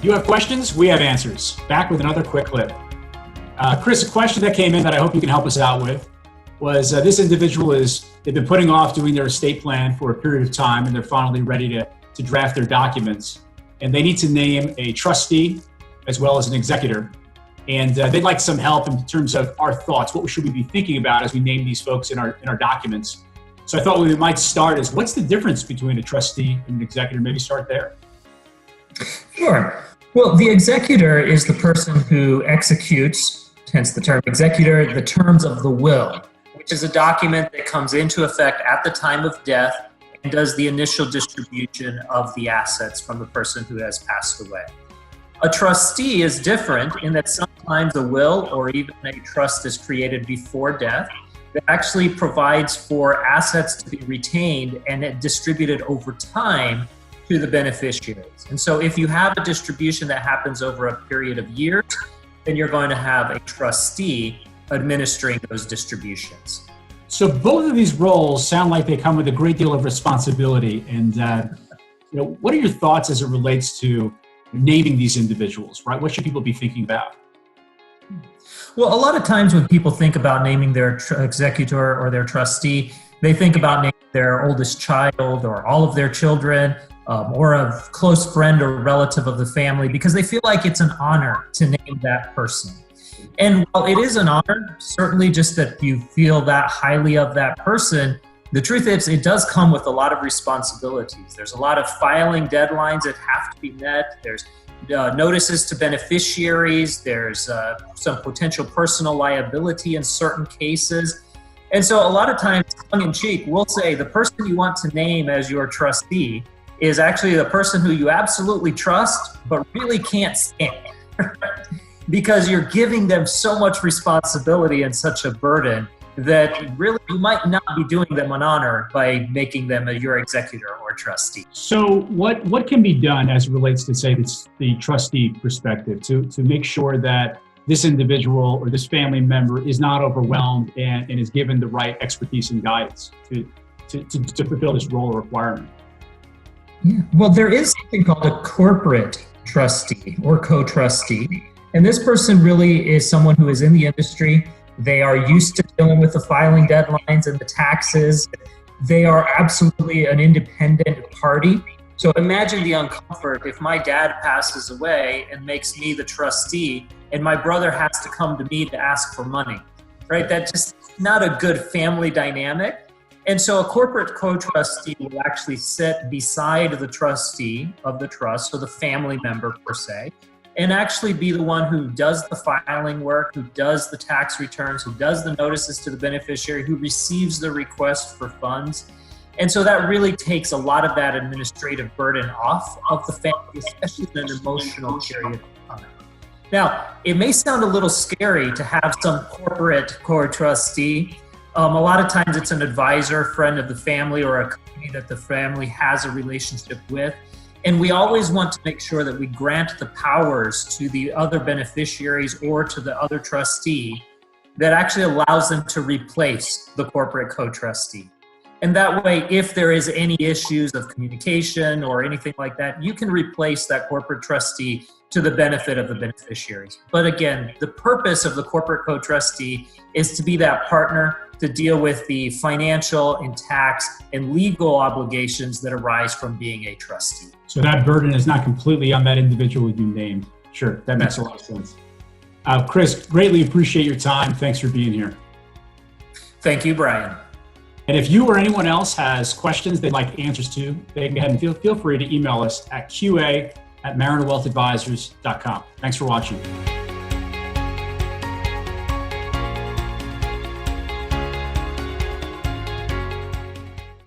You have questions, we have answers. Back with another quick clip. Chris, a question that came in that I hope you can help us out with was this individual they've been putting off doing their estate plan for a period of time, and they're finally ready to draft their documents. And they need to name a trustee as well as an executor. And they'd like some help in terms of our thoughts. What should we be thinking about as we name these folks in our documents? So I thought we might start is, what's the difference between a trustee and an executor? Maybe start there. Sure. Well, the executor is the person who executes, hence the term executor, the terms of the will, which is a document that comes into effect at the time of death and does the initial distribution of the assets from the person who has passed away. A trustee is different in that sometimes a will or even a trust is created before death that actually provides for assets to be retained and distributed over time to the beneficiaries. And so if you have a distribution that happens over a period of years, then you're going to have a trustee administering those distributions. So both of these roles sound like they come with a great deal of responsibility. And what are your thoughts as it relates to naming these individuals, right? What should people be thinking about? Well, a lot of times when people think about naming their executor or their trustee, they think about naming their oldest child or all of their children, or a close friend or relative of the family, because they feel like it's an honor to name that person. And while it is an honor, certainly just that you feel that highly of that person, the truth is it does come with a lot of responsibilities. There's a lot of filing deadlines that have to be met. There's notices to beneficiaries. There's some potential personal liability in certain cases. And so a lot of times, tongue in cheek, we'll say the person you want to name as your trustee is actually the person who you absolutely trust, but really can't stand, because you're giving them so much responsibility and such a burden that really you might not be doing them an honor by making them your executor or trustee. So what can be done as it relates to, say, the trustee perspective to make sure that this individual or this family member is not overwhelmed and is given the right expertise and guidance to fulfill this role or requirement? Yeah. Well, there is something called a corporate trustee or co-trustee. And this person really is someone who is in the industry. They are used to dealing with the filing deadlines and the taxes. They are absolutely an independent party. So imagine the uncomfort if my dad passes away and makes me the trustee and my brother has to come to me to ask for money, right? That's just not a good family dynamic. And so a corporate co-trustee will actually sit beside the trustee of the trust, so the family member per se, and actually be the one who does the filing work, who does the tax returns, who does the notices to the beneficiary, who receives the request for funds. And so that really takes a lot of that administrative burden off of the family, especially in an emotional period of time. Now, it may sound a little scary to have some corporate co-trustee. A lot of times it's an advisor, friend of the family, or a company that the family has a relationship with. And we always want to make sure that we grant the powers to the other beneficiaries or to the other trustee that actually allows them to replace the corporate co-trustee. And that way, if there is any issues of communication or anything like that, you can replace that corporate trustee to the benefit of the beneficiaries. But again, the purpose of the corporate co-trustee is to be that partner to deal with the financial and tax and legal obligations that arise from being a trustee. So that burden is not completely on that individual you named. Sure, that makes a lot of sense. Chris, greatly appreciate your time. Thanks for being here. Thank you, Brian. And if you or anyone else has questions they'd like answers to, they can go ahead and feel free to email us at qa@marinawealthadvisors.com. Thanks for watching.